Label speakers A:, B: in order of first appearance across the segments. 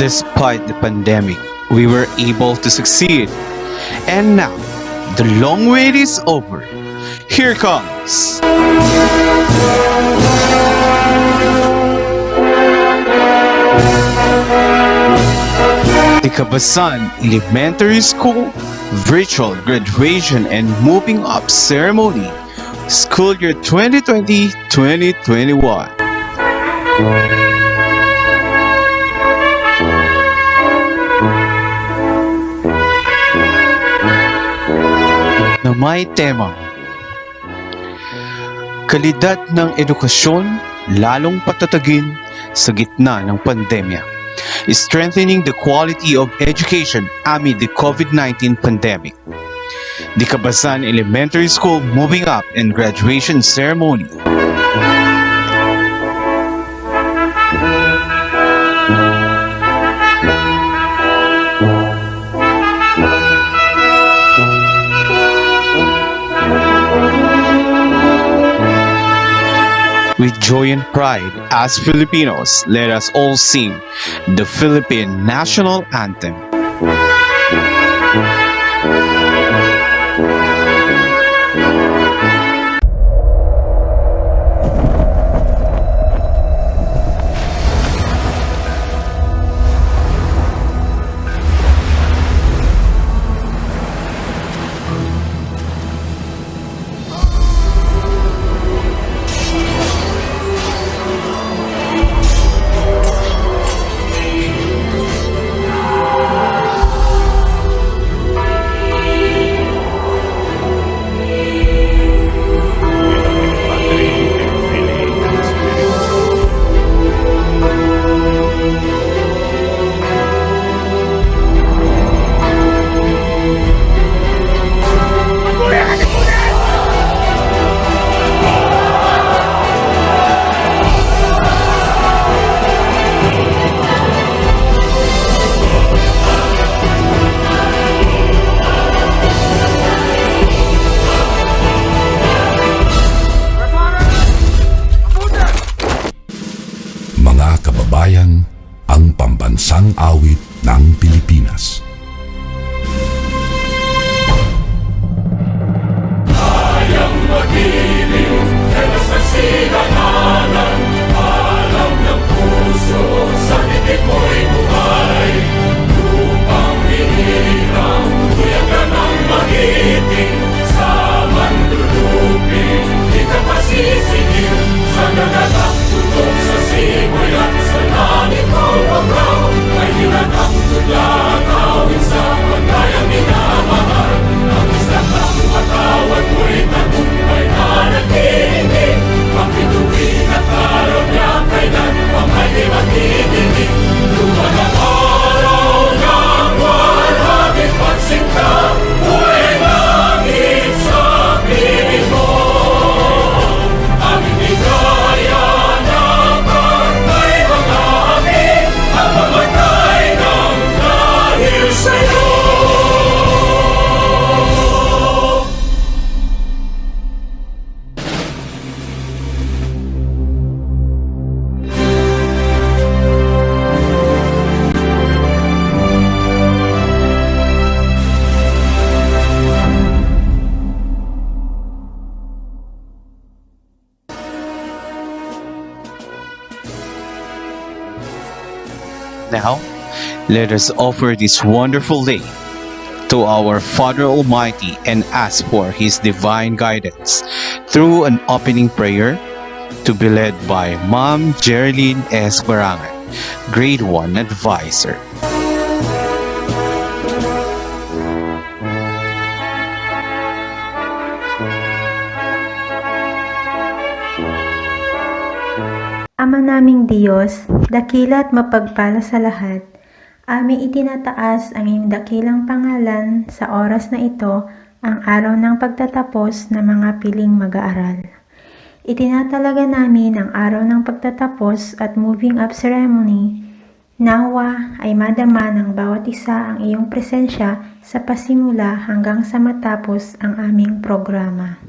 A: Despite the pandemic, we were able to succeed. And now, the long wait is over. Here comes Dicabasan Elementary School Virtual Graduation and Moving Up Ceremony, School Year 2020-2021. Na may temang kalidad ng edukasyon lalong patatagin sa gitna ng pandemya, strengthening the quality of education amid the COVID-19 pandemic. Dicabasan Elementary School Moving Up and Graduation Ceremony. With joy and pride, as Filipinos, let us all sing the Philippine National Anthem.
B: Kababayan, ang pambansang awit ng Pilipinas.
C: Kayang mag-ibig, kaya sa sinananan, alam ng puso, sa titik mo'y buhay. Lupang hinirang, tuyagan ang magiting, sa mandulupin, di ka pasisigil, sa nagatak tutok sa simoy at sa langit mo pagkaw, ay hinatang tudlang awit sa pagkayang minamahal. Ang isang ng matawad mo'y tagumpay na nagtinig, makituwin at araw niya kailan pang ay di magtitigil. Luman ang araw ng walang pagsinta, buhay langit sa piling mo. Aming ligaya na pagkay mga amin, ang mamatay ng dahil sa'yo.
A: Now, let us offer this wonderful day to our Father Almighty and ask for His divine guidance through an opening prayer to be led by Ma'am Geraldine S. Barangan, Grade 1 Advisor.
D: Ama naming Diyos, dakila at mapagpala sa lahat, aming itinataas ang iyong dakilang pangalan sa oras na ito, ang araw ng pagtatapos ng mga piling mag-aaral. Itinatalaga namin ang araw ng pagtatapos at moving up ceremony. Nawa ay madama ng bawat isa ang iyong presensya sa pasimula hanggang sa matapos ang aming programa.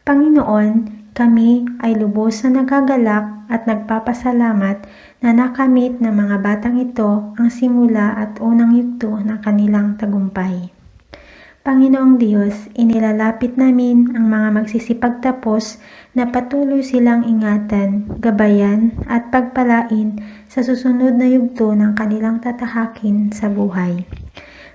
D: Panginoon, kami ay lubos na nagagalak at nagpapasalamat na nakamit ng mga batang ito ang simula at unang yugto ng kanilang tagumpay. Panginoong Diyos, inilalapit namin ang mga magsisipagtapos na patuloy silang ingatan, gabayan at pagpalain sa susunod na yugto ng kanilang tatahakin sa buhay.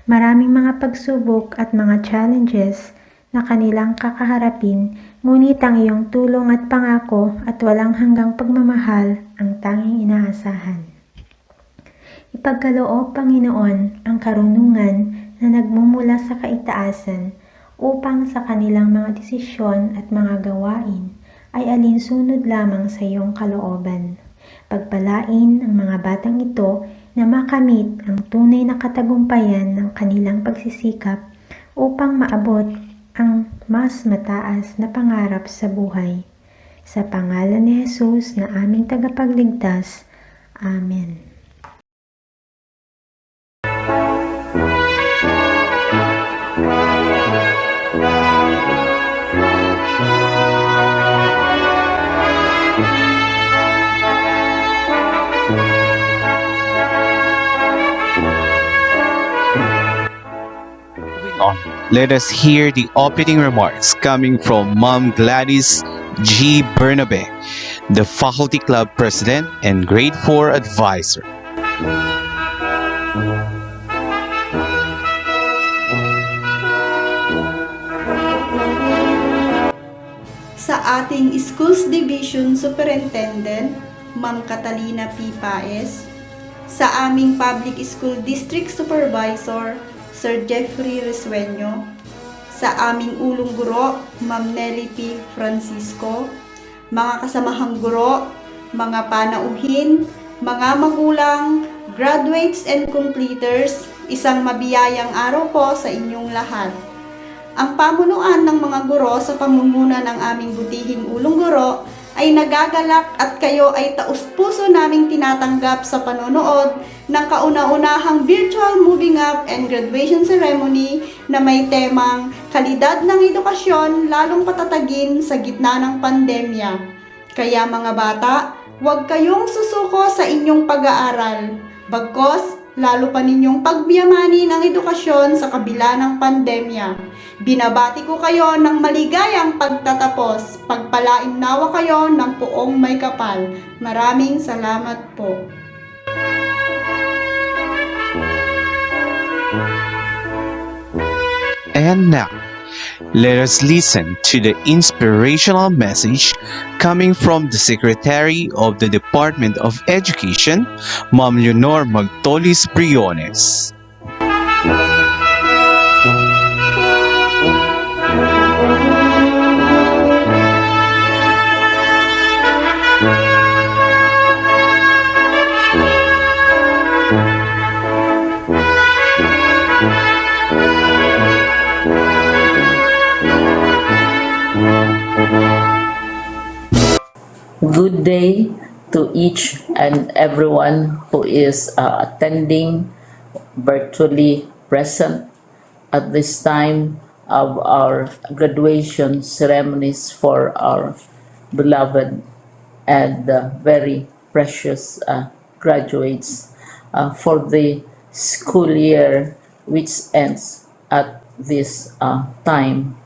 D: Maraming mga pagsubok at mga challenges na kanilang kakaharapin, ngunit ang iyong tulong at pangako at walang hanggang pagmamahal ang tanging inaasahan. Ipagkaloob, Panginoon, ang karunungan na nagmumula sa kaitaasan upang sa kanilang mga desisyon at mga gawain ay alinsunod lamang sa iyong kalooban. Pagpalain ang mga batang ito na makamit ang tunay na katagumpayan ng kanilang pagsisikap upang maabot ang mas mataas na pangarap sa buhay. Sa pangalan ni Jesus na aming tagapagligtas. Amen.
A: Let us hear the opening remarks coming from Ma'am Gladys G. Bernabe, the Faculty Club President and Grade 4 Advisor.
E: Sa ating Schools Division Superintendent, Ma'am Catalina P. Paez, sa aming Public School District Supervisor, Sir Jeffrey Resueño, sa aming ulong guro, Ma'am Nelly P. Francisco, mga kasamahang guro, mga panauhin, mga magulang, graduates and completers, isang mabiyayang araw po sa inyong lahat. Ang pamunuan ng mga guro sa pamumuno ng aming butihing ulong guro ay nagagalak at kayo ay taus-puso naming tinatanggap sa panonood ng kauna-unahang virtual moving up and graduation ceremony na may temang kalidad ng edukasyon lalong patatagin sa gitna ng pandemya. Kaya mga bata, huwag kayong susuko sa inyong pag-aaral. Bagkos, lalo pa ninyong pagbiyamanin ang edukasyon sa kabila ng pandemya. Binabati ko kayo ng maligayang pagtatapos. Pagpalain nawa kayo ng poong may kapal. Maraming salamat po.
A: And now, let us listen to the inspirational message coming from the Secretary of the Department of Education, Ma'am Leonor Magtolis Briones.
F: Good day to each and everyone who is attending virtually present at this time of our graduation ceremonies for our beloved and very precious graduates for the school year which ends at this time.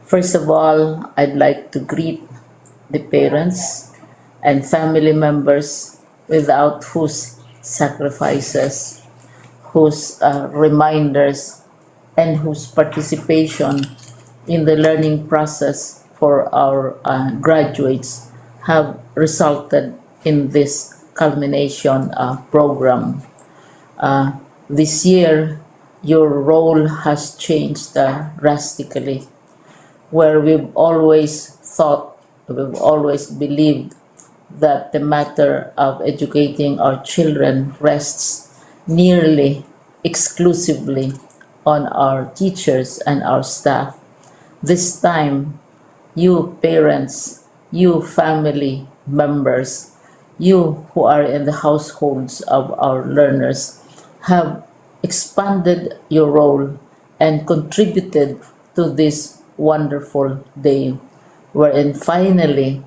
F: First of all, I'd like to greet the parents and family members without whose sacrifices, whose reminders, and whose participation in the learning process for our graduates have resulted in this culmination program. This year, your role has changed drastically, where we've always believed that the matter of educating our children rests nearly exclusively on our teachers and our staff. This time, you parents, you family members, you who are in the households of our learners have expanded your role and contributed to this wonderful day. wherein finally,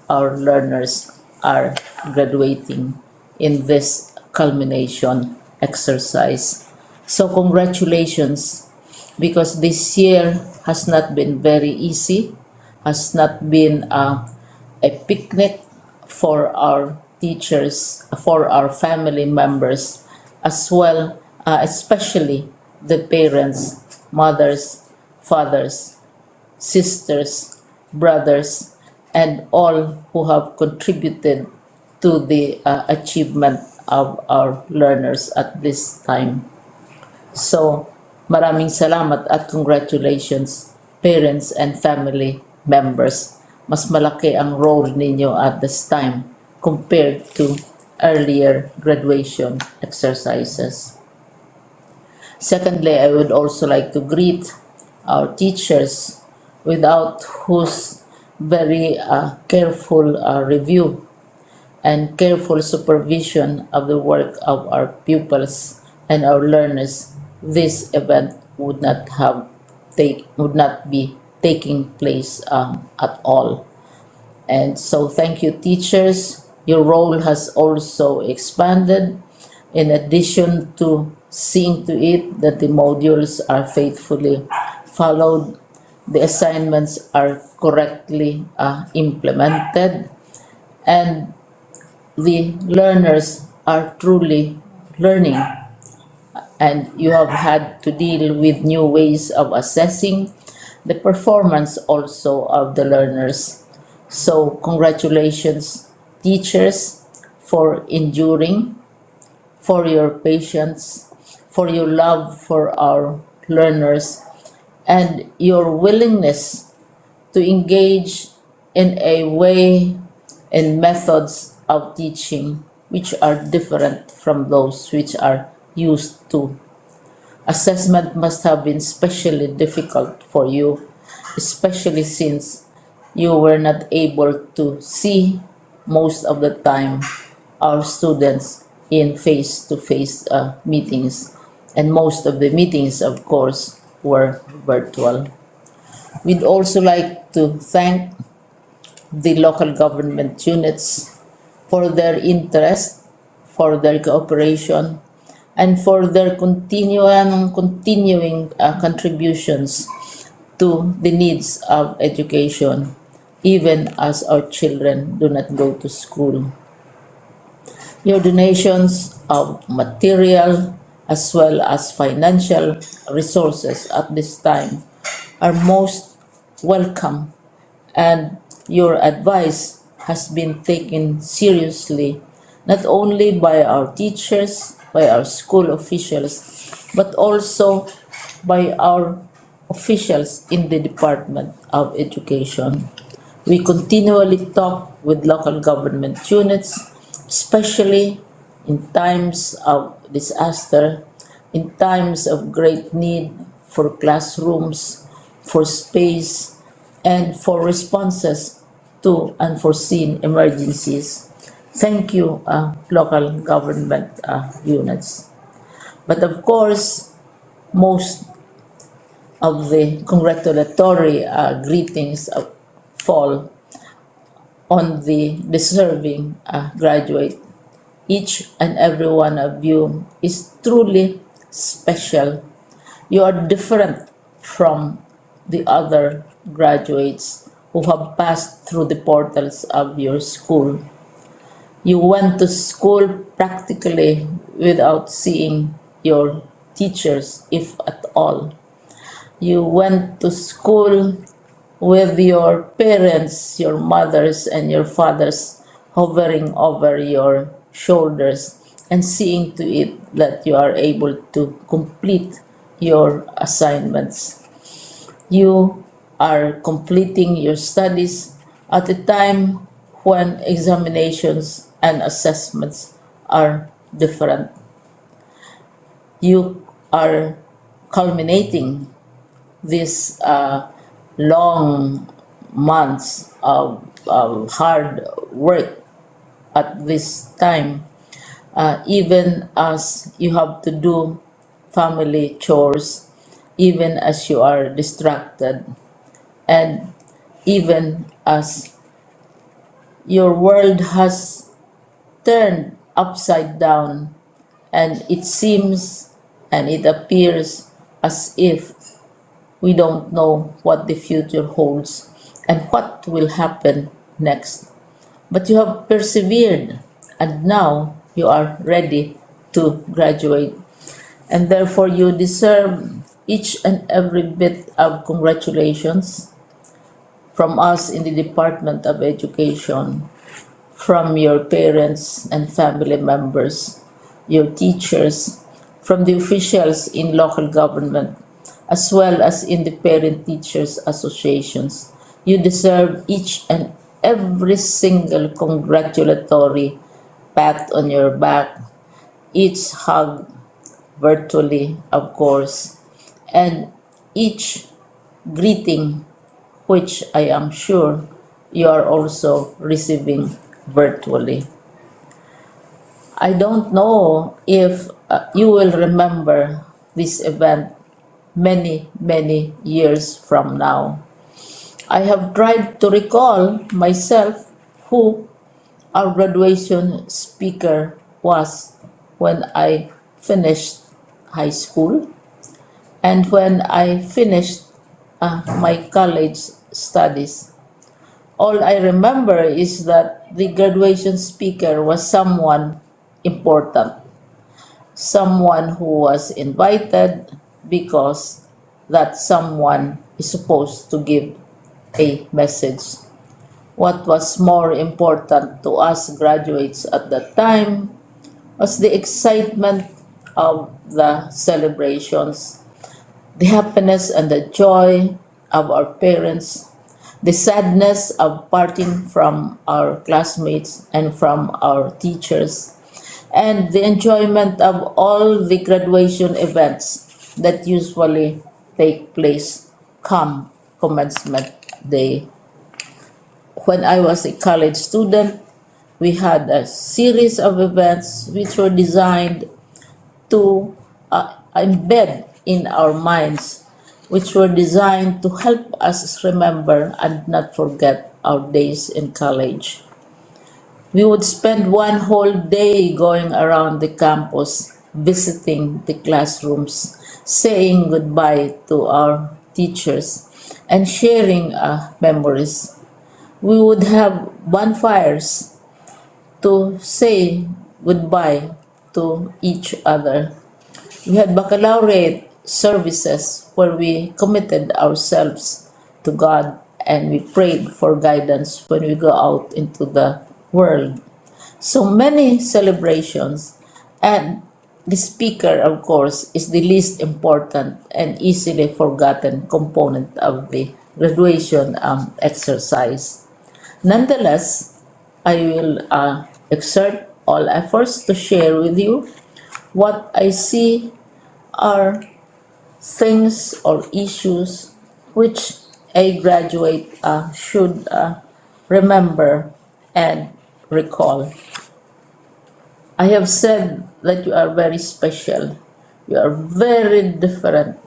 F: our learners are graduating in this culmination exercise. So congratulations, because this year has not been very easy, has not been a picnic for our teachers, for our family members, as well, especially the parents, mothers, fathers, sisters, brothers, and all who have contributed to the achievement of our learners at this time. So, maraming salamat at congratulations, parents and family members. Mas malaki ang role ninyo at this time compared to earlier graduation exercises. Secondly, I would also like to greet our teachers, without whose very careful review and careful supervision of the work of our pupils and our learners, this event would not be taking place at all. And so thank you, teachers. Your role has also expanded, in addition to seeing to it that the modules are faithfully followed, the assignments are correctly implemented, and the learners are truly learning. And you have had to deal with new ways of assessing the performance also of the learners. So congratulations, teachers, for enduring, for your patience, for your love for our learners, and your willingness to engage in a way and methods of teaching which are different from those which are used to. Assessment must have been especially difficult for you, especially since you were not able to see most of the time our students in face-to-face meetings, and most of the meetings, of course, were virtual. We'd also like to thank the local government units for their interest, for their cooperation, and for their continuing contributions to the needs of education, even as our children do not go to school. Your donations of material as well as financial resources at this time are most welcome, and your advice has been taken seriously not only by our teachers, by our school officials, but also by our officials in the Department of Education. We continually talk with local government units, especially in times of disaster, in times of great need for classrooms, for space, and for responses to unforeseen emergencies. Thank you, local government units. But of course, most of the congratulatory greetings fall on the deserving graduate. Each and every one of you is truly special. You are different from the other graduates who have passed through the portals of your school. You went to school practically without seeing your teachers, if at all. You went to school with your parents, your mothers, and your fathers hovering over your shoulders and seeing to it that you are able to complete your assignments. You are completing your studies at a time when examinations and assessments are different. You are culminating these long months of hard work at this time, even as you have to do family chores, even as you are distracted. And even as your world has turned upside down, and it seems and it appears as if we don't know what the future holds and what will happen next. But you have persevered, and now you are ready to graduate. And therefore, you deserve each and every bit of congratulations from us in the Department of Education, from your parents and family members, your teachers, from the officials in local government, as well as in the parent teachers associations. You deserve each and every single congratulatory pat on your back, each hug virtually, of course, and each greeting, which I am sure you are also receiving virtually. I don't know if you will remember this event many, many years from now. I have tried to recall myself who our graduation speaker was when I finished high school and when I finished my college studies. All I remember is that the graduation speaker was someone important, someone who was invited because that someone is supposed to give a message. What was more important to us graduates at that time was the excitement of the celebrations, the happiness and the joy of our parents, the sadness of parting from our classmates and from our teachers, and the enjoyment of all the graduation events that usually take place come commencement day. When I was a college student, we had a series of events which were designed to embed in our minds, which were designed to help us remember and not forget our days in college. We would spend one whole day going around the campus, visiting the classrooms, saying goodbye to our teachers, and sharing memories. We would have bonfires to say goodbye to each other. We had baccalaureate services where we committed ourselves to God and we prayed for guidance when we go out into the world. So many celebrations, and the speaker, of course, is the least important and easily forgotten component of the graduation exercise. Nonetheless, I will exert all efforts to share with you what I see are things or issues which a graduate should remember and recall. I have said that you are very special. You are very different.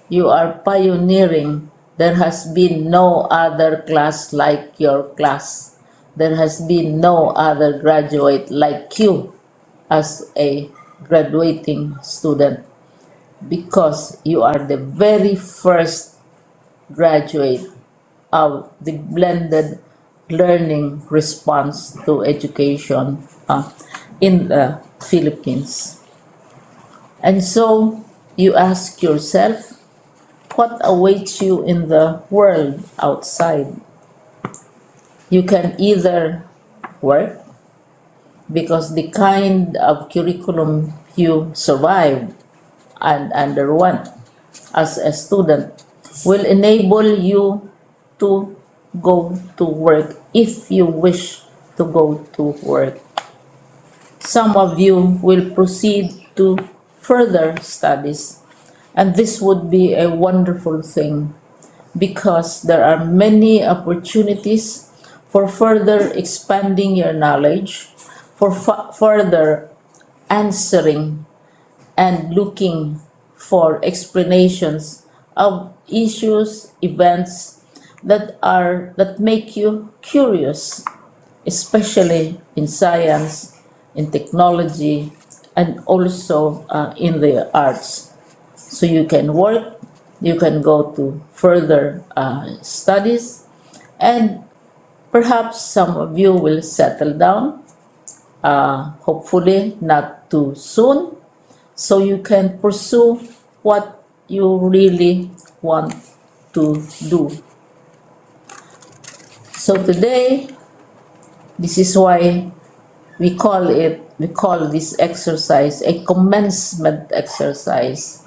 F: You are pioneering. There has been no other class like your class. There has been no other graduate like you as a graduating student because you are the very first graduate of the blended learning response to education in the Philippines. And so you ask yourself, what awaits you in the world outside? You can either work because the kind of curriculum you survived and underwent as a student will enable you to go to work if you wish to go to work. Some of you will proceed to further studies, and this would be a wonderful thing because there are many opportunities for further expanding your knowledge, for further answering and looking for explanations of issues, events that make you curious, especially in science, in technology, and also in the arts. So you can work, you can go to further studies, and perhaps some of you will settle down, hopefully not too soon, so you can pursue what you really want to do. So today, this is why we call this exercise a commencement exercise.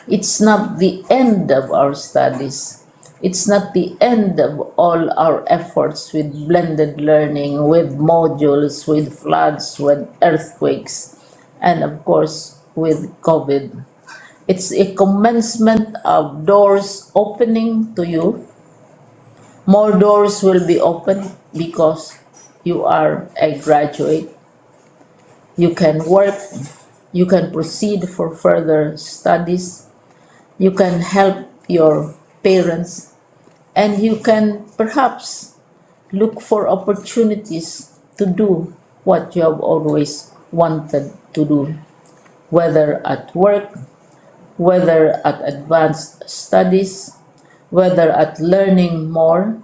F: It's not the end of our studies. It's not the end of all our efforts with blended learning, with modules, with floods, with earthquakes, and of course with COVID. It's a commencement of doors opening to you. More doors will be opened because you are a graduate. You can work, you can proceed for further studies, you can help your parents, and you can perhaps look for opportunities to do what you have always wanted to do, whether at work, whether at advanced studies, whether at learning more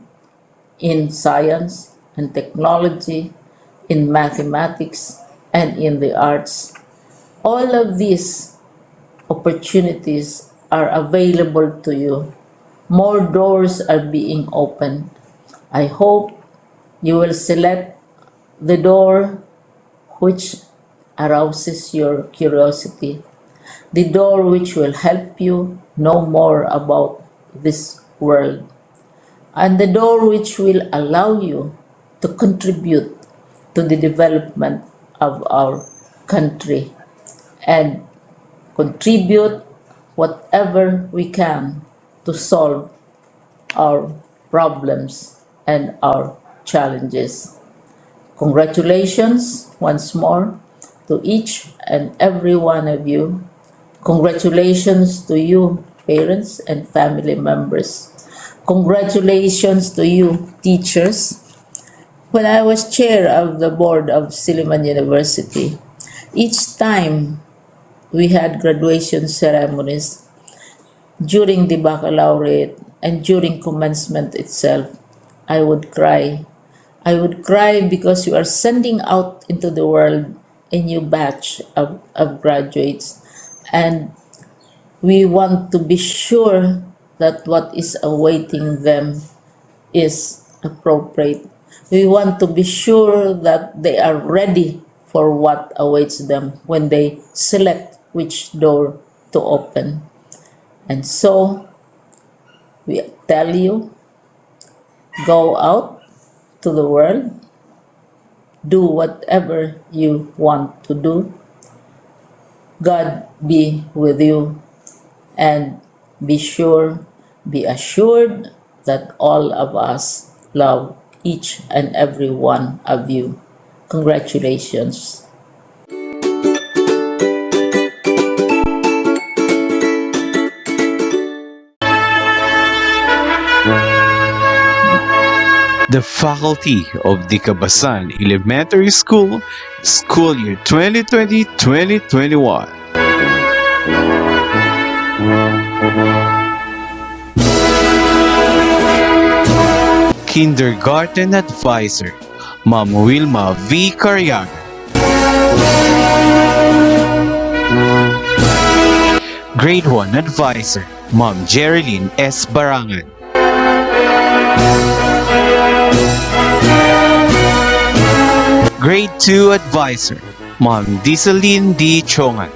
F: in science and technology, in mathematics, and in the arts. All of these opportunities are available to you. More doors are being opened. I hope you will select the door which arouses your curiosity, the door which will help you know more about this world, and the door which will allow you to contribute to the development of our country and contribute whatever we can to solve our problems and our challenges. Congratulations once more to each and every one of you. Congratulations to you, parents and family members. Congratulations to you, teachers. When I was chair of the board of Silliman University, each time we had graduation ceremonies, during the baccalaureate and during commencement itself, I would cry. I would cry because you are sending out into the world a new batch of graduates, and we want to be sure that what is awaiting them is appropriate. We want to be sure that they are ready for what awaits them when they select which door to open. And so we tell you, go out to the world, do whatever you want to do. God be with you, and be assured that all of us love each and every one of you. Congratulations.
A: The faculty of Dicabasan Elementary School, school year 2020-2021. Kindergarten Advisor, Ma'am Wilma V. Carriaga. Grade 1 Advisor, Ma'am Jerilyn S. Barangan. Grade 2 Advisor, Ma'am Disaline D. Chongan.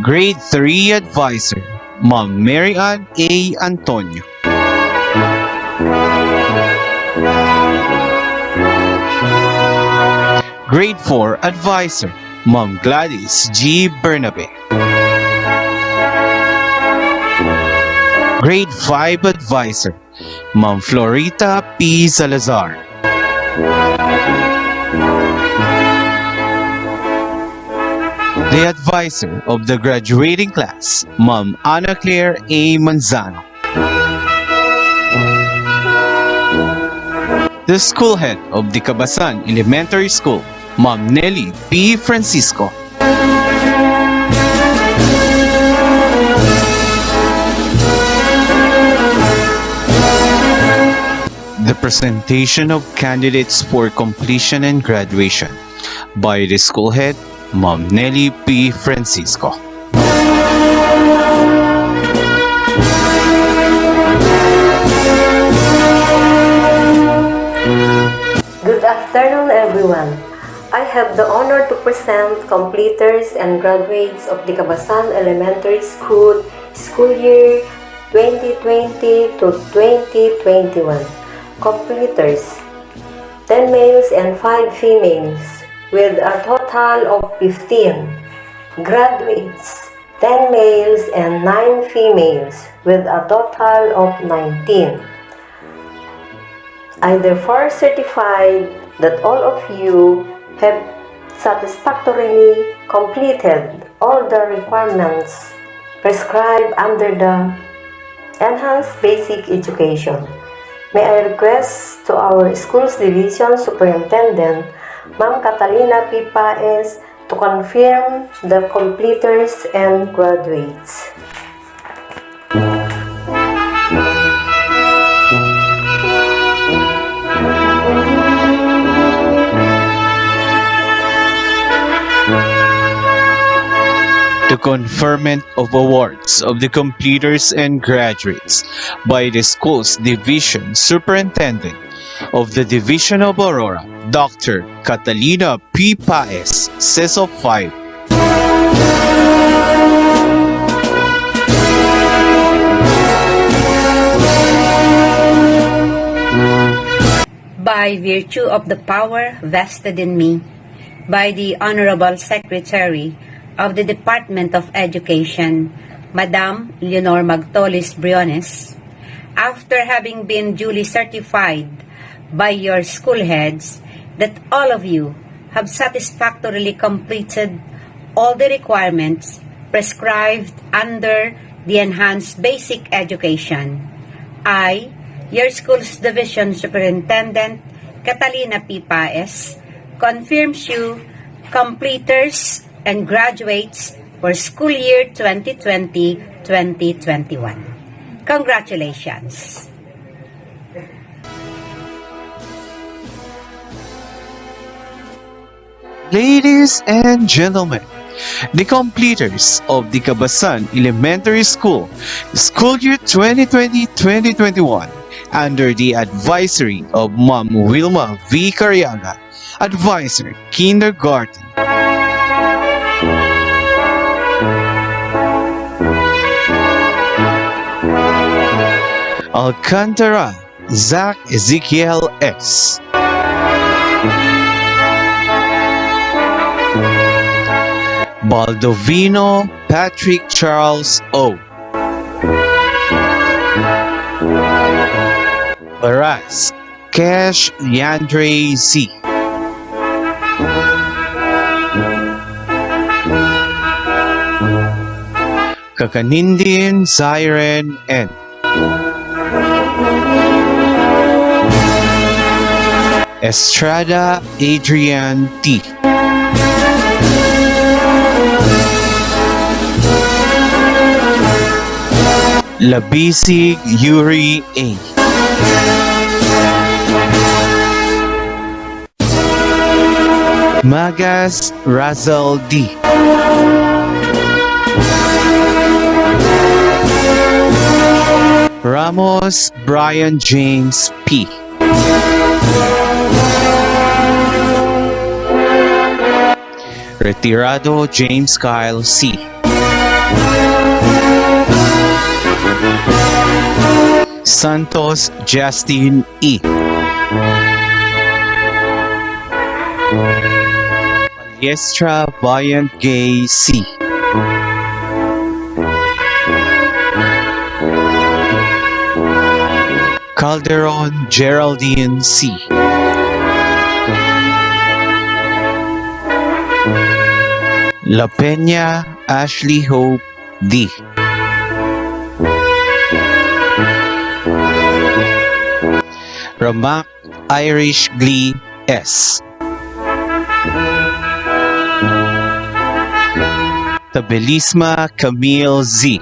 A: Grade 3 Advisor, Ma'am Mary Ann A. Antonio. Grade 4 Advisor, Ma'am Gladys G. Bernabe. Grade 5 Advisor, Ma'am Florita P. Salazar. The advisor of the graduating class, Ma'am Ana Claire A. Manzano. The school head of Dicabasan Elementary School, Ma'am Nelly P. Francisco. The presentation of candidates for completion and graduation by the school head, Ma'am Nelly P. Francisco.
G: Good afternoon, everyone. I have the honor to present completers and graduates of Dicabasan Elementary School school year 2020 to 2021. Completers, 10 males and 5 females, with a total of 15. Graduates, 10 males and 9 females, with a total of 19. I therefore certify that all of you have satisfactorily completed all the requirements prescribed under the Enhanced Basic Education. May I request to our Schools Division Superintendent, Ma'am Catalina P. Paez, to confirm the completers and graduates.
A: The conferment of awards of the completers and graduates by the school's division superintendent of the Division of Aurora, Dr. Catalina P. Paez, says of 5.
H: By virtue of the power vested in me by the Honorable Secretary of the Department of Education, Madam Leonor Magtolis Briones, after having been duly certified by your school heads that all of you have satisfactorily completed all the requirements prescribed under the Enhanced Basic Education, I, your school's Division Superintendent, Catalina P. Paez, confirms you completers and graduates for school year 2020-2021. Congratulations!
A: Ladies and gentlemen, the completers of Dicabasan Elementary School, school year 2020-2021, under the advisory of Ma'am Wilma V. Cariaga, Advisor, Kindergarten. Alcantara, Zach Ezekiel S. Baldovino Patrick Charles O. Baras Cash Yandre Z. Kakanindin Zyren N. Estrada Adrian T. Labisig Yuri A. Magas Razel D. Ramos Brian James P. Retirado James Kyle C. Santos Justin E. Yestra Viant Gay C. Calderon Geraldine C. La Peña Ashley Hope D. Ramak Irish Glee S. Tabelisma Camille Z.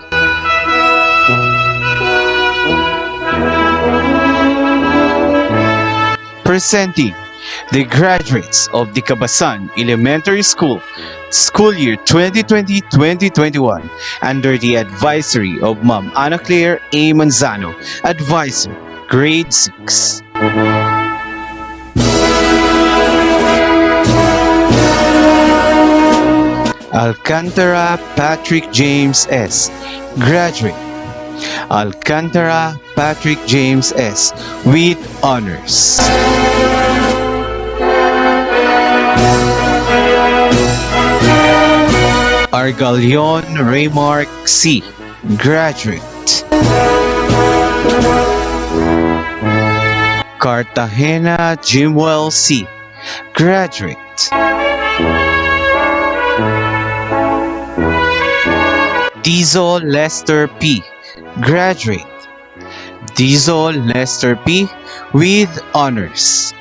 A: Presenting the graduates of Dicabasan Elementary School, school year 2020-2021, under the advisory of Ma'am Ana Claire A. Manzano, Advisor, Grade 6. Alcantara Patrick James S. Graduate. Alcantara Patrick James S. with honors. Argalion Raymark C. Graduate. Cartagena Jimwell C. Graduate. Diesel Lester P. Graduate. Diesel Lester P. with honors.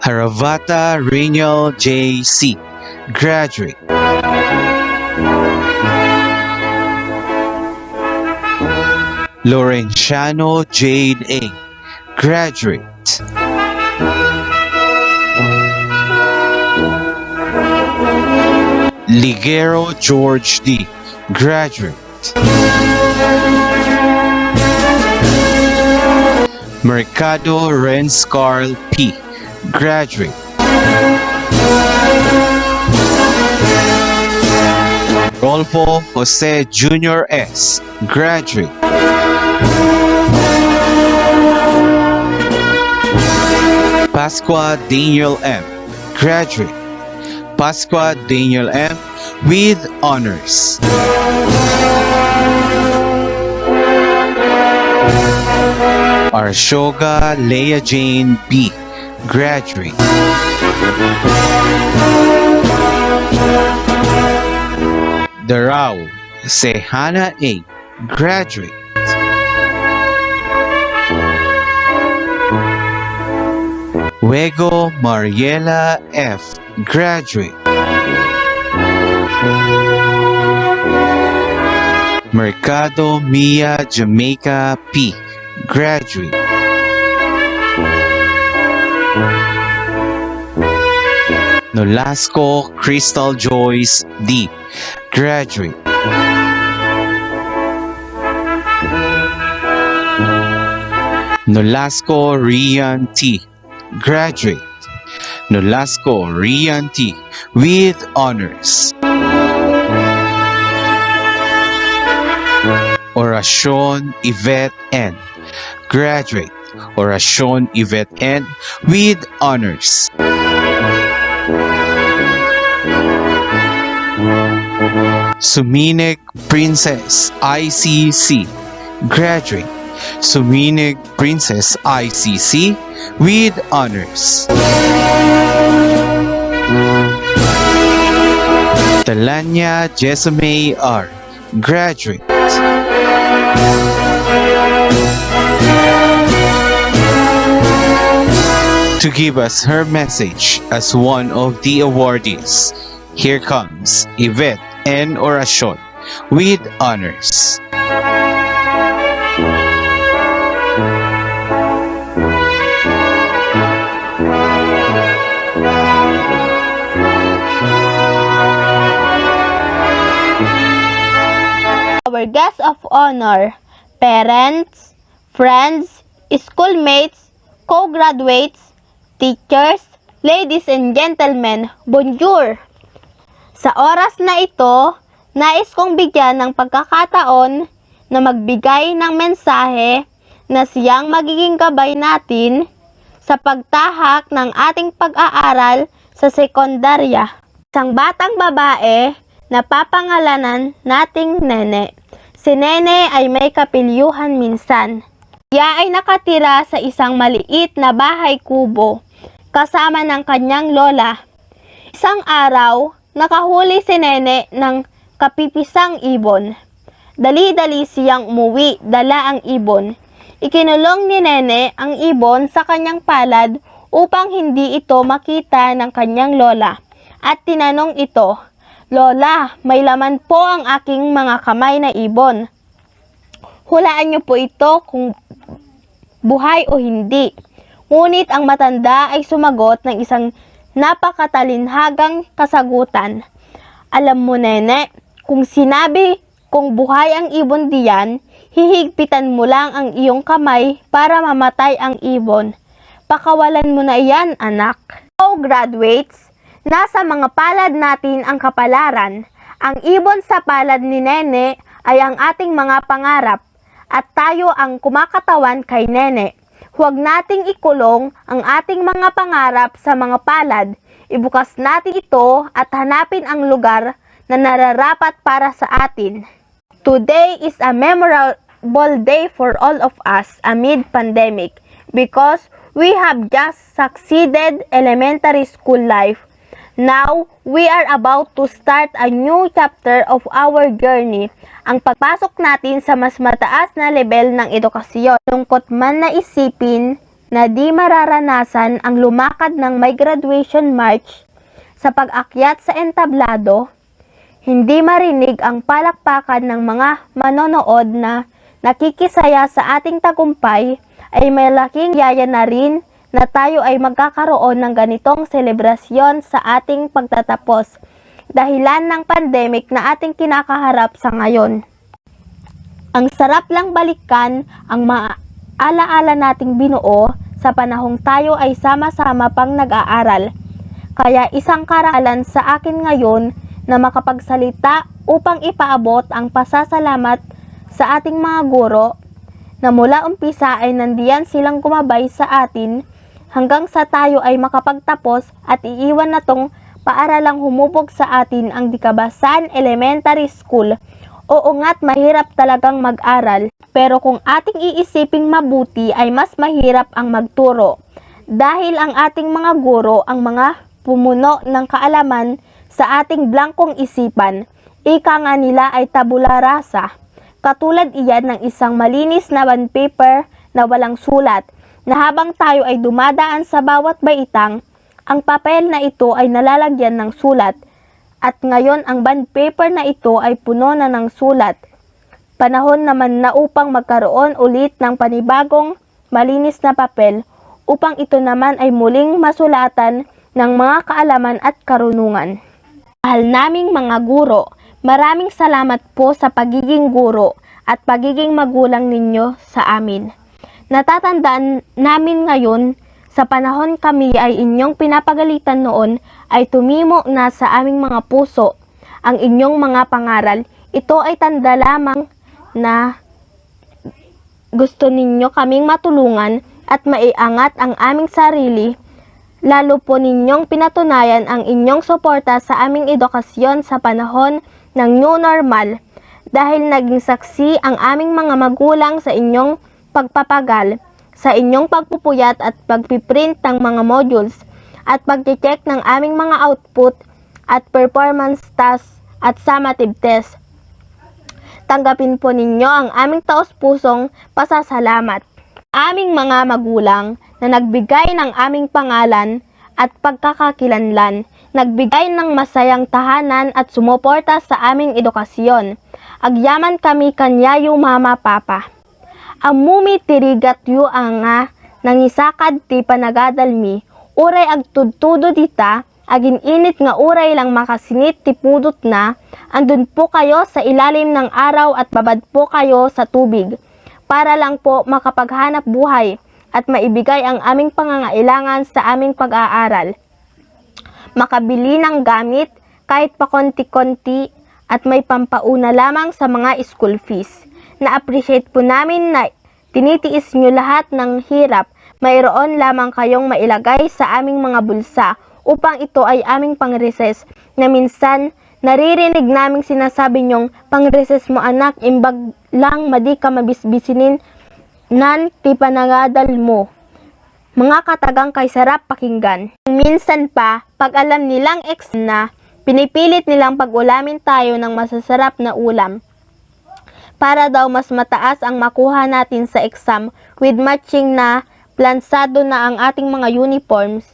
A: Haravata Rainiel J. C. Graduate. Lorenciano Jade A. Graduate. Ligero George D. Graduate. Mercado Renz Carl P. Graduate. Rolfo Jose Jr. S. Graduate. Pasqua Daniel M. Graduate. Pasqua Daniel M. with honors. Arshoga Leah Jane B. Graduate. Darao Sehana A. Graduate. Wego Mariela F. Graduate. Mercado Mia Jamaica P. Graduate. Nolasco Crystal Joyce D. Graduate. Nolasco Rian T. Graduate. Nolasco Rian T. with honors. Oracion Yvette N. Graduate. Oracion Yvette N. with honors. Suminig Princess ICC. Graduate. Suminig Princess ICC with honors. Talanya Jessamay R. Graduate. To give us her message as one of the awardees, here comes Yvette N. Oracion with honors.
I: Our guests of honor, parents, friends, schoolmates, co-graduates, teachers, ladies and gentlemen, bonjour! Sa oras na ito, nais kong bigyan ng pagkakataon na magbigay ng mensahe na siyang magiging gabay natin sa pagtahak ng ating pag-aaral sa sekondarya. Isang batang babae na papangalanan nating Nene. Si Nene ay may kapilyuhan minsan. Siya ay nakatira sa isang maliit na bahay kubo kasama ng kanyang lola. Isang araw, nakahuli si Nene ng kapipisang ibon. Dali-dali siyang umuwi, dala ang ibon. Ikinulong ni Nene ang ibon sa kanyang palad upang hindi ito makita ng kanyang lola. At tinanong ito, "Lola, may laman po ang aking mga kamay na ibon. Hulaan niyo po ito kung buhay o hindi." Ngunit ang matanda ay sumagot ng isang napakatalinhagang kasagutan. "Alam mo, Nene, kung sinabi kung buhay ang ibon diyan, hihigpitan mo lang ang iyong kamay para mamatay ang ibon. Pakawalan mo na iyan, anak." So, graduates, nasa mga palad natin ang kapalaran. Ang ibon sa palad ni Nene ay ang ating mga pangarap at tayo ang kumakatawan kay Nene. Huwag nating ikulong ang ating mga pangarap sa mga palad. Ibukas natin ito at hanapin ang lugar na nararapat para sa atin. Today is a memorable day for all of us amid pandemic because we have just succeeded elementary school life. Now, we are about to start a new chapter of our journey, ang pagpasok natin sa mas mataas na level ng edukasyon. Lungkot man na isipin na di mararanasan ang lumakad ng may graduation march sa pag-akyat sa entablado, hindi marinig ang palakpakan ng mga manonood na nakikisaya sa ating tagumpay, ay malaking yaya na rin na tayo ay magkakaroon ng ganitong selebrasyon sa ating pagtatapos dahilan ng pandemic na ating kinakaharap sa ngayon. Ang sarap lang balikan ang alaala nating binuo sa panahong tayo ay sama-sama pang nag-aaral. Kaya isang karangalan sa akin ngayon na makapagsalita upang ipaabot ang pasasalamat sa ating mga guro na mula umpisa ay nandiyan silang gumabay sa atin hanggang sa tayo ay makapagtapos at iiwan na tong paaralang humubog sa atin ang Dicabasan Elementary School. Oo nga't mahirap talagang mag-aral, pero kung ating iisiping mabuti ay mas mahirap ang magturo. Dahil ang ating mga guro ang mga pumuno ng kaalaman sa ating blankong isipan. Ika nga nila ay tabula rasa. Katulad iyan ng isang malinis na bond paper na walang sulat, na habang tayo ay dumadaan sa bawat baitang, ang papel na ito ay nalalagyan ng sulat. At ngayon ang bond paper na ito ay puno na ng sulat. Panahon naman na upang magkaroon ulit ng panibagong malinis na papel upang ito naman ay muling masulatan ng mga kaalaman at karunungan. Mahal naming mga guro, maraming salamat po sa pagiging guro at pagiging magulang ninyo sa amin. Natatandaan namin ngayon, sa panahon kami ay inyong pinapagalitan noon, ay tumimo na sa aming mga puso ang inyong mga pangaral. Ito ay tanda lamang na gusto ninyo kaming matulungan at maiangat ang aming sarili. Lalo po ninyong pinatunayan ang inyong suporta sa aming edukasyon sa panahon ng new normal, dahil naging saksi ang aming mga magulang sa inyong pagpapagal, sa inyong pagpupuyat at pagpiprint ng mga modules at pag-check ng aming mga output at performance tasks at summative test. Tanggapin po ninyo ang aming taos-pusong pasasalamat. Aming mga magulang na nagbigay ng aming pangalan at pagkakakilanlan, nagbigay ng masayang tahanan at sumuporta sa aming edukasyon. Agyaman kami kanyayo mama papa. Amumi tirigat yu nga nangisakad ti panagadalmi, uray agtudtudo dita, agin init nga uray lang makasinit ti pudot na, andun po kayo sa ilalim ng araw at babad po kayo sa tubig, para lang po makapaghanap buhay at maibigay ang aming pangangailangan sa aming pag-aaral. Makabili ng gamit kahit pa konti-konti at may pampauna lamang sa mga school fees. Na-appreciate po namin na tinitiis nyo lahat ng hirap. Mayroon lamang kayong mailagay sa aming mga bulsa upang ito ay aming pang-recess, na minsan naririnig naming sinasabi nyong, "Pang-recess mo anak, imbag lang madi ka mabisbisinin nan ti panangadal mo. Mga katagang kay sarap pakinggan. Minsan pa, pag alam nilang exam na, pinipilit nilang pag-ulamin tayo ng masasarap na ulam. Para daw mas mataas ang makuha natin sa exam with matching na plansado na ang ating mga uniforms.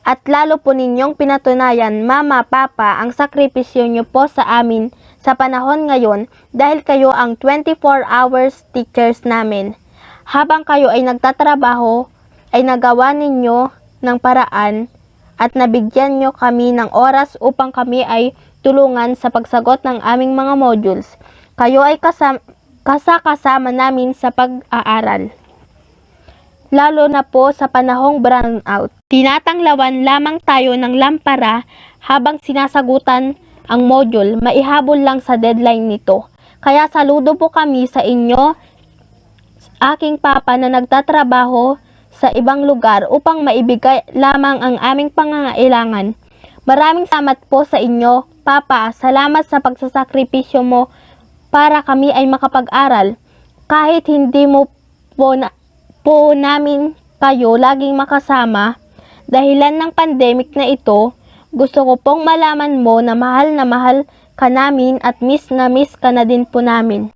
I: At lalo po ninyong pinatunayan, Mama, Papa, ang sakripisyo nyo po sa amin sa panahon ngayon dahil kayo ang 24 hours teachers namin. Habang kayo ay nagtatrabaho, ay nagawa ninyo ng paraan at nabigyan nyo kami ng oras upang kami ay tulungan sa pagsagot ng aming mga modules. Kayo ay kasama namin sa pag-aaral. Lalo na po sa panahong brownout. Tinatanglawan lamang tayo ng lampara habang sinasagutan ang module, maihabol lang sa deadline nito. Kaya saludo po kami sa inyo, aking papa na nagtatrabaho sa ibang lugar upang maibigay lamang ang aming pangangailangan. Maraming salamat po sa inyo, Papa. Salamat sa pagsasakripisyo mo para kami ay makapag-aral. Kahit hindi mo po namin kayo laging makasama, dahilan ng pandemic na ito, gusto ko pong malaman mo na mahal ka namin at miss na miss ka na din po namin.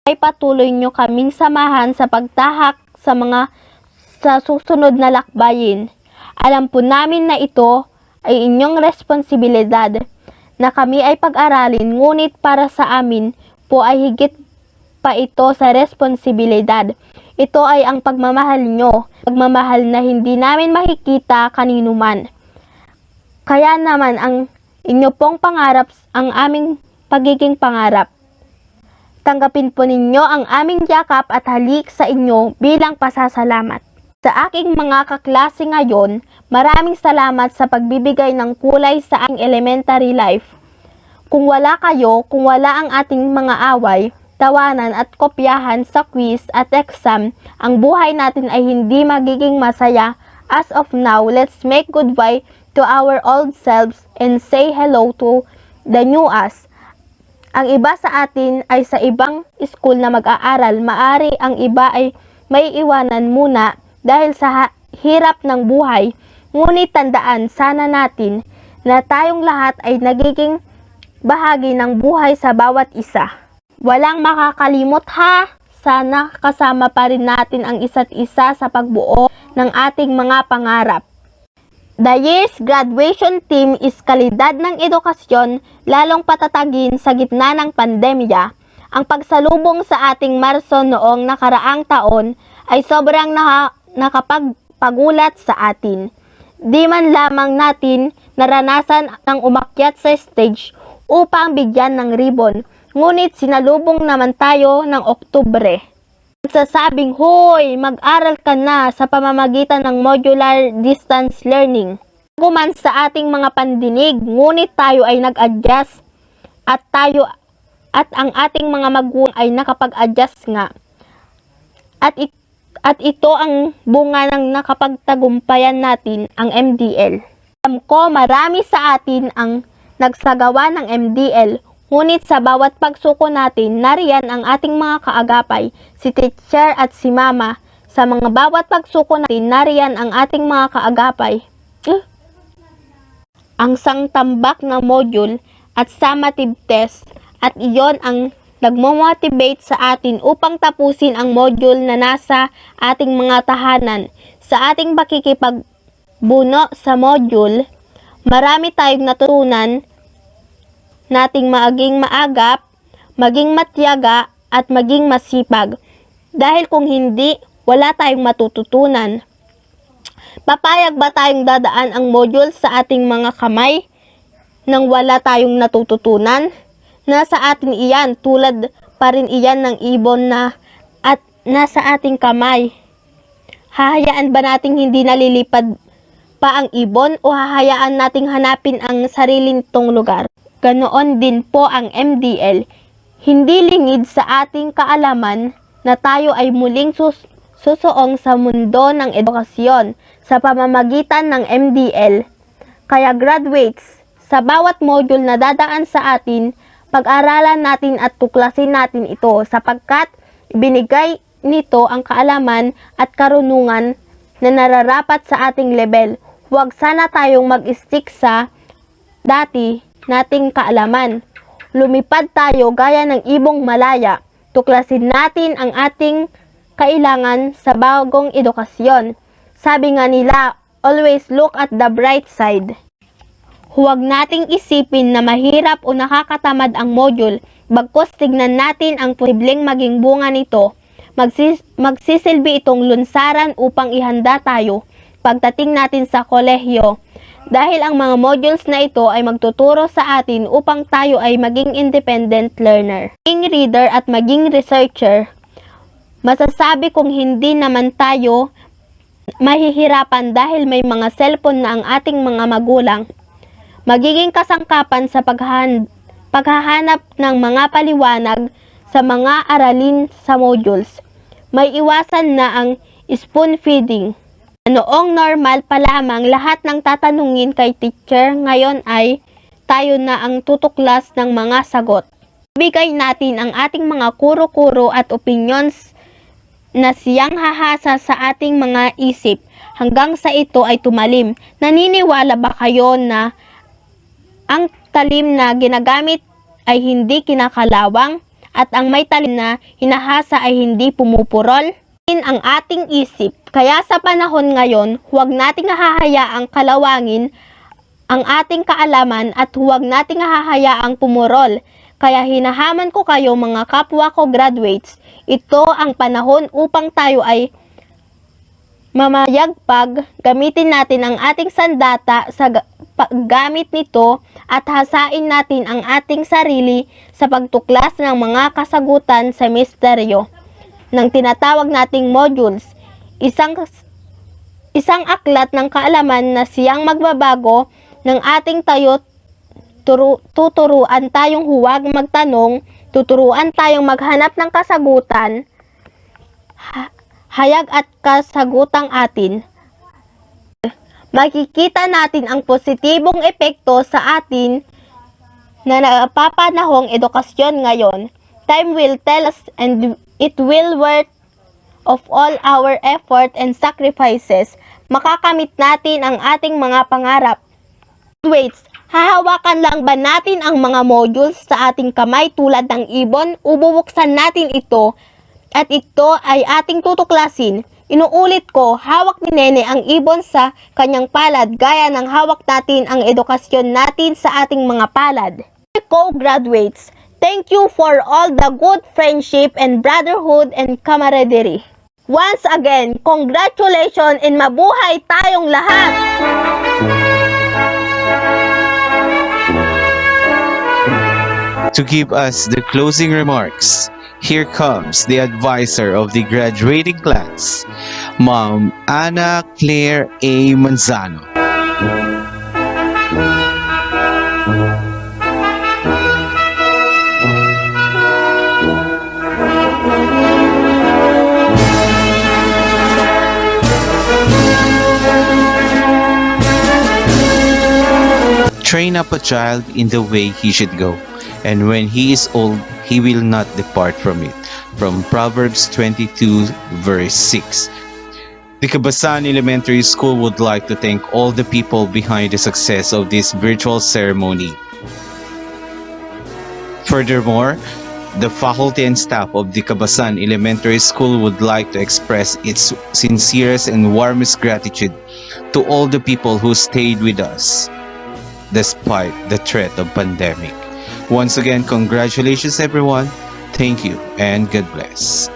I: Ay patuloy nyo kaming samahan sa pagtahak sa susunod na lakbayin. Alam po namin na ito ay inyong responsibilidad na kami ay pag-aralin, ngunit para sa amin po ay higit pa ito sa responsibilidad. Ito ay ang pagmamahal nyo, pagmamahal na hindi namin makikita kanino man. Kaya naman ang inyo pong pangarap ang aming pagiging pangarap. Tanggapin po ninyo ang aming yakap at halik sa inyo bilang pasasalamat. Sa aking mga kaklase ngayon, maraming salamat sa pagbibigay ng kulay sa aking elementary life. Kung wala kayo, kung wala ang ating mga away, tawanan at kopyahan sa quiz at exam, ang buhay natin ay hindi magiging masaya. As of now, let's make goodbye to our old selves and say hello to the new us. Ang iba sa atin ay sa ibang school na mag-aaral, maari ang iba ay may iwanan muna dahil sa hirap ng buhay. Ngunit tandaan sana natin na tayong lahat ay nagiging bahagi ng buhay sa bawat isa. Walang makakalimot ha! Sana kasama pa rin natin ang isa't isa sa pagbuo ng ating mga pangarap. The year's graduation theme is kalidad ng edukasyon, lalong patatagin sa gitna ng pandemya. Ang pagsalubong sa ating Marso noong nakaraang taon ay sobrang nakapagpagulat sa atin. Di man lamang natin naranasan ng umakyat sa stage upang bigyan ng ribbon, ngunit sinalubong naman tayo ng Oktubre. Sasabing, hoy, mag-aral ka na sa pamamagitan ng modular distance learning. Kuman sa ating mga pandinig, ngunit tayo ay nag-adjust at ang ating mga magulang ay nakapag-adjust nga. At ito ang bunga ng nakapagtagumpayan natin, ang MDL. Alam ko marami sa atin ang nagsagawa ng MDL, ngunit sa bawat pagsuko natin, nariyan ang ating mga kaagapay, si teacher at si mama. Sa mga bawat pagsuko natin, nariyan ang ating mga kaagapay. Ang sangtambak na module at summative test, at iyon ang nagmo-motivate sa atin upang tapusin ang module na nasa ating mga tahanan. Sa ating pakikipagbuno sa module, marami tayong natutunan nating maging maagap, maging matyaga, at maging masipag. Dahil kung hindi, wala tayong matututunan. Papayag ba tayong dadaan ang module sa ating mga kamay nang wala tayong natututunan? Nasa atin iyan, tulad pa rin iyan ng ibon na at nasa ating kamay. Hahayaan ba nating hindi nalilipad pa ang ibon o hahayaan nating hanapin ang sarili nitong lugar? Ganoon din po ang MDL. Hindi lingid sa ating kaalaman na tayo ay muling susuong sa mundo ng edukasyon sa pamamagitan ng MDL. Kaya graduates, sa bawat module na dadaan sa atin, pag-aralan natin at tuklasin natin ito sapagkat nito ang kaalaman at karunungan na nararapat sa ating level. Huwag sana tayong mag-stick sa dati nating kaalaman. Lumipad tayo gaya ng ibong malaya. Tuklasin natin ang ating kailangan sa bagong edukasyon. Sabi nga nila, always look at the bright side. Huwag nating isipin na mahirap o nakakatamad ang module, bagkus tignan natin ang posibleng maging bunga nito. Magsisilbi itong lunsaran upang ihanda tayo pagdating natin sa kolehiyo. Dahil ang mga modules na ito ay magtuturo sa atin upang tayo ay maging independent learner, maging reader at maging researcher. Masasabi kong hindi naman tayo mahihirapan dahil may mga cellphone na ang ating mga magulang. Magiging kasangkapan sa paghahanap ng mga paliwanag sa mga aralin sa modules. May iwasan na ang spoon feeding. Noong normal pa lamang lahat ng tatanungin kay teacher, ngayon ay tayo na ang tutuklas ng mga sagot. Bigay natin ang ating mga kuro-kuro at opinions na siyang hahasa sa ating mga isip hanggang sa ito ay tumalim. Naniniwala ba kayo na ang talim na ginagamit ay hindi kinakalawang at ang may talim na hinahasa ay hindi pumupurol? Ang ating isip. Kaya sa panahon ngayon, huwag nating hahayaang kalawangin ang ating kaalaman at huwag nating hahayaang pumurol. Kaya hinahaman ko kayo mga kapwa ko graduates, ito ang panahon upang tayo ay mamayagpag, gamitin natin ang ating sandata sa paggamit nito at hasain natin ang ating sarili sa pagtuklas ng mga kasagutan sa misteryo ng tinatawag nating modules, isang aklat ng kaalaman na siyang magbabago ng ating tayo. Tuturuan tayong huwag magtanong, tuturuan tayong maghanap ng kasagutan, hayag at kasagutang atin. Makikita natin ang positibong epekto sa atin na napapanahong edukasyon ngayon. Time will tell us and it will worth of all our effort and sacrifices. Makakamit natin ang ating mga pangarap. Wait, hahawakan lang ba natin ang mga modules sa ating kamay tulad ng ibon? Ububuksan natin ito at ito ay ating tutuklasin. Inuulit ko, hawak ni Nene ang ibon sa kanyang palad gaya ng hawak natin ang edukasyon natin sa ating mga palad. Co-graduates, thank you for all the good friendship and brotherhood and camaraderie. Once again, congratulations and mabuhay tayong lahat!
A: To give us the closing remarks, here comes the advisor of the graduating class, Ma'am Ana Claire A. Manzano. Train up a child in the way he should go, and when he is old, he will not depart from it. From Proverbs 22, verse 6. Dicabasan Elementary School would like to thank all the people behind the success of this virtual ceremony. Furthermore, the faculty and staff of Dicabasan Elementary School would like to express its sincerest and warmest gratitude to all the people who stayed with us despite the threat of pandemic. Once again, congratulations everyone. Thank you and God bless.